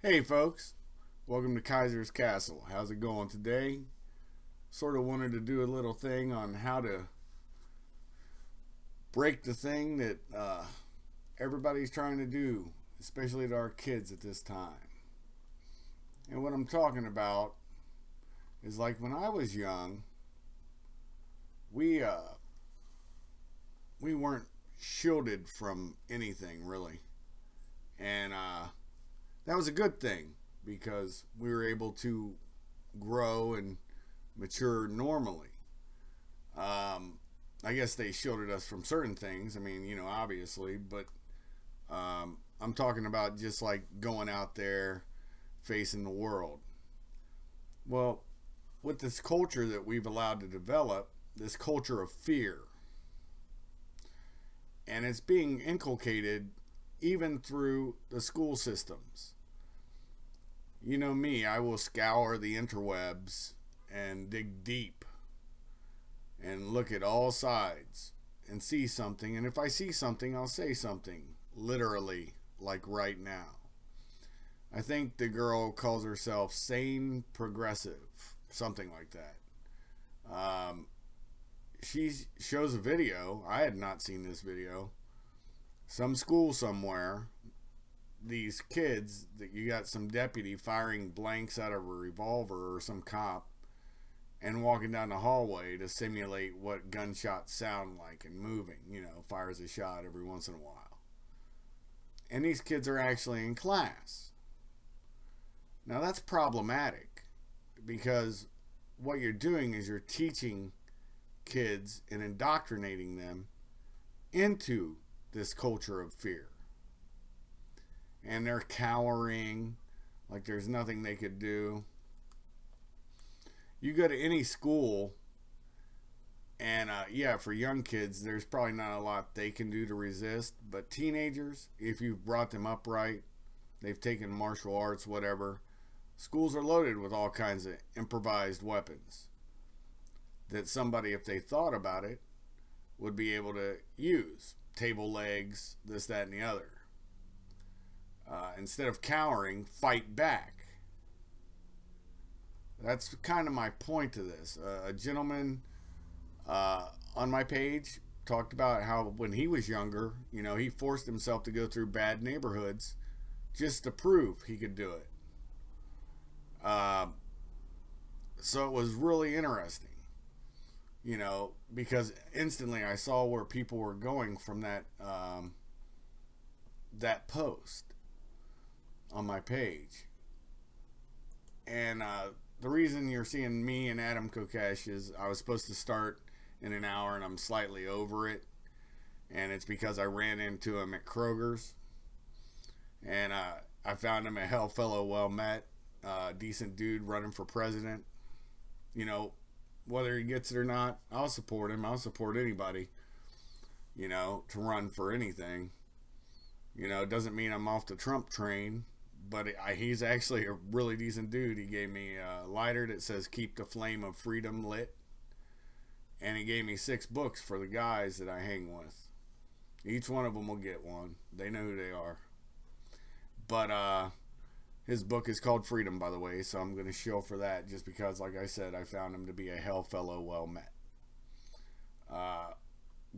Hey folks, welcome to Kaisers Kastle. How's it going today? Sort of wanted to do a little thing on how to break the thing that everybody's trying to do, especially to our kids at this time. And what I'm talking about is like when I was young, we weren't shielded from anything really, and that was a good thing because we were able to grow and mature normally. I guess they shielded us from certain things. I mean, obviously, but I'm talking about just like going out there facing the world. Well, with this culture that we've allowed to develop, this culture of fear, and it's being inculcated even through the school systems. You know me, I will scour the interwebs and dig deep and look at all sides and see something. And if I see something, I'll say something, literally, like right now. I think the girl calls herself Sane Progressive, something like that. She shows a video. I had not seen this video. Some school somewhere, these kids, that you got some deputy firing blanks out of a revolver or some cop and walking down the hallway to simulate what gunshots sound like and moving, fires a shot every once in a while. And these kids are actually in class. Now that's problematic because what you're doing is you're teaching kids and indoctrinating them into this culture of fear. And they're cowering like there's nothing they could do. You go to any school and yeah, for young kids there's probably not a lot they can do to resist, but teenagers, if you've brought them up right, they've taken martial arts, whatever, schools are loaded with all kinds of improvised weapons that somebody, if they thought about it, would be able to use. Table legs, this, that, and the other. Instead of cowering, fight back. That's kind of my point to this. A gentleman on my page talked about how when he was younger, he forced himself to go through bad neighborhoods just to prove he could do it. So it was really interesting, because instantly I saw where people were going from that post on my page. And the reason you're seeing me and Adam Kokesh is I was supposed to start in an hour and I'm slightly over it, and it's because I ran into him at Kroger's, and I found him a hell fellow well met, decent dude running for president. Whether he gets it or not, I'll support him. I'll support anybody, to run for anything. It doesn't mean I'm off the Trump train, but he's actually a really decent dude. He gave me a lighter that says "Keep the Flame of Freedom Lit," and he gave me 6 books for the guys that I hang with. Each one of them will get one. They know who they are. But his book is called Freedom, by the way, so I'm going to shill for that just because, like I said, I found him to be a hell fellow well met.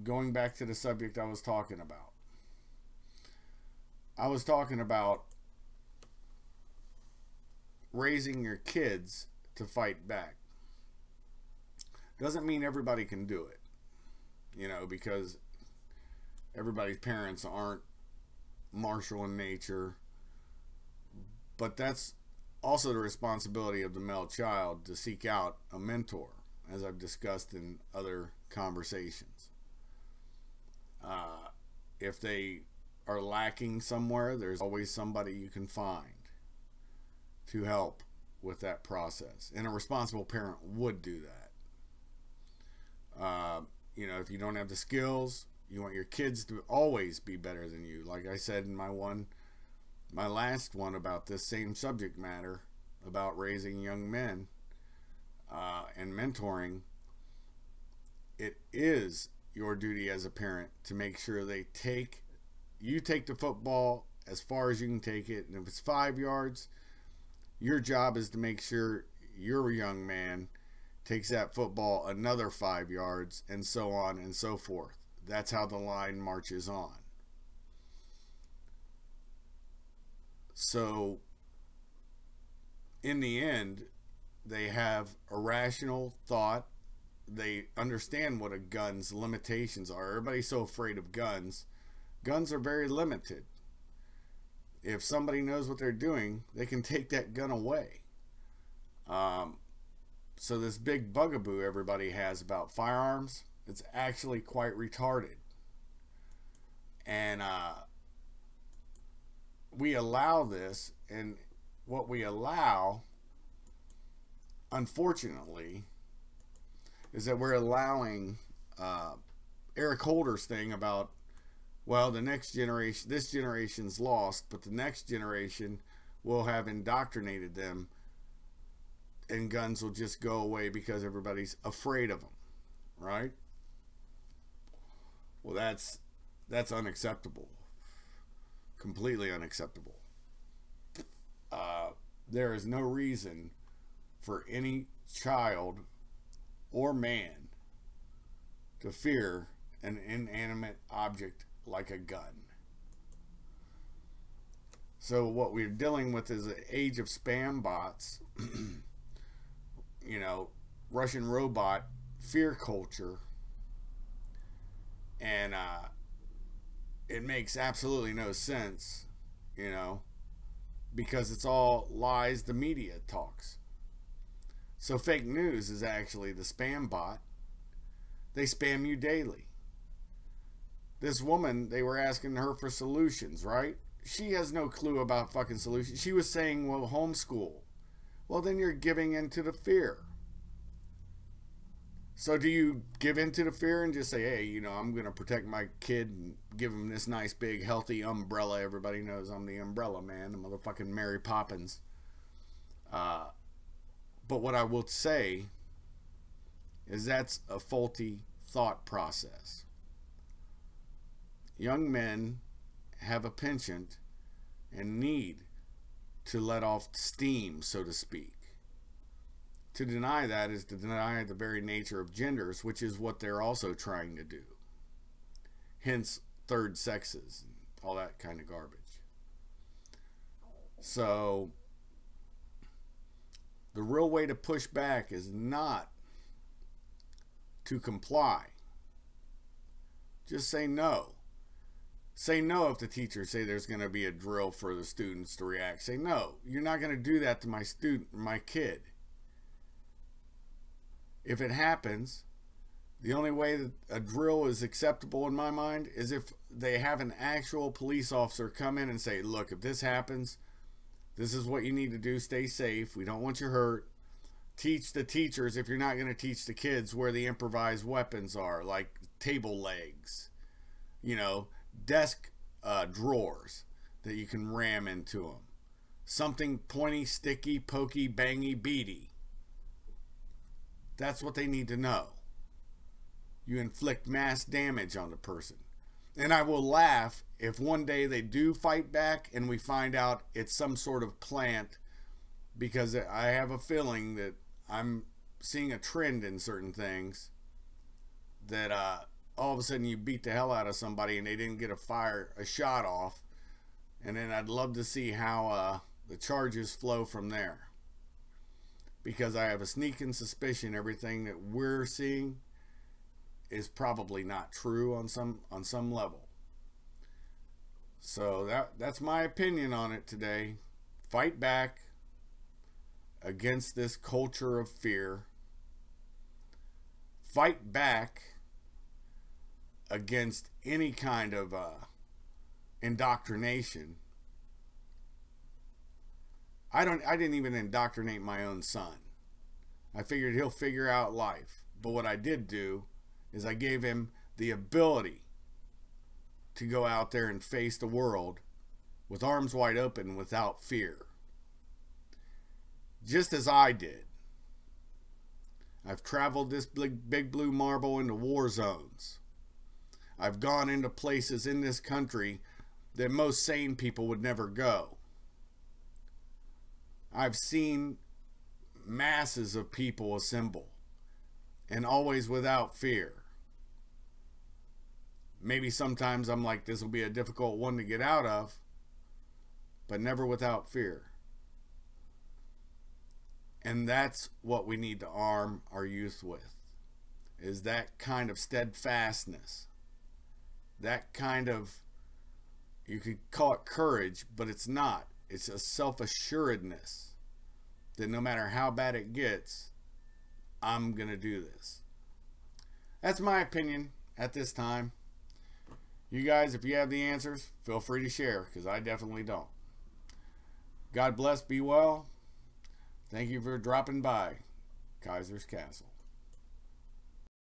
Going back to the subject I was talking about. I was talking about raising your kids to fight back. Doesn't mean everybody can do it, because everybody's parents aren't martial in nature. But that's also the responsibility of the male child to seek out a mentor, as I've discussed in other conversations. If they are lacking somewhere, there's always somebody you can find to help with that process. And a responsible parent would do that. If you don't have the skills, you want your kids to always be better than you. Like I said in my last one about this same subject matter, about raising young men and mentoring, it is your duty as a parent to make sure you take the football as far as you can take it. And if it's 5 yards, your job is to make sure your young man takes that football another 5 yards, and so on and so forth. That's how the line marches on. So, in the end, they have a rational thought. They understand what a gun's limitations are. Everybody's so afraid of guns. Guns are very limited. If somebody knows what they're doing, they can take that gun away. So this big bugaboo everybody has about firearms, it's actually quite retarded. And we allow this, and what we allow, unfortunately, is that we're allowing Eric Holder's thing about, well, the next generation, this generation's lost, but the next generation will have indoctrinated them, and guns will just go away because everybody's afraid of them, right? Well, that's unacceptable. Completely unacceptable. There is no reason for any child or man to fear an inanimate object like a gun. So what we're dealing with is an age of spam bots, you know, Russian robot fear culture, and it makes absolutely no sense, you know, because it's all lies the media talks. So fake news is actually the spam bot. They spam you daily. This woman, they were asking her for solutions, right? She has no clue about fucking solutions. She was saying, well, homeschool. Well, then you're giving into the fear. So do you give into the fear and just say, hey, you know, I'm going to protect my kid and give him this nice big healthy umbrella? Everybody knows I'm the umbrella man, the motherfucking Mary Poppins. But what I will say is that's a faulty thought process. Young men have a penchant and need to let off steam, so to speak. To deny that is to deny the very nature of genders, which is what they're also trying to do. Hence, third sexes and all that kind of garbage. So, the real way to push back is not to comply. Just say no. Say no if the teachers say there's going to be a drill for the students to react. Say no. You're not going to do that to my student, my kid. If it happens, the only way that a drill is acceptable in my mind is if they have an actual police officer come in and say, look, if this happens, this is what you need to do. Stay safe. We don't want you hurt. Teach the teachers, if you're not going to teach the kids, where the improvised weapons are, like table legs, you know, desk drawers that you can ram into them. Something pointy, sticky, pokey, bangy, beady. That's what they need to know. You inflict mass damage on the person. And I will laugh if one day they do fight back and we find out it's some sort of plant, because I have a feeling that I'm seeing a trend in certain things that all of a sudden you beat the hell out of somebody and they didn't get a shot off, and then I'd love to see how the charges flow from there, because I have a sneaking suspicion everything that we're seeing is probably not true on some level. So that's my opinion on it today. Fight back against this culture of fear. Fight back against any kind of indoctrination. I didn't even indoctrinate my own son. I figured he'll figure out life. But what I did do is I gave him the ability to go out there and face the world with arms wide open without fear. Just as I did. I've traveled this big blue marble into war zones. I've gone into places in this country that most sane people would never go. I've seen masses of people assemble, and always without fear. Maybe sometimes I'm like, this will be a difficult one to get out of, but never without fear. And that's what we need to arm our youth with, is that kind of steadfastness, that kind of, you could call it courage, but it's not. It's a self-assuredness that no matter how bad it gets, I'm going to do this. That's my opinion at this time. You guys, if you have the answers, feel free to share, because I definitely don't. God bless, be well. Thank you for dropping by Kaisers Kastle.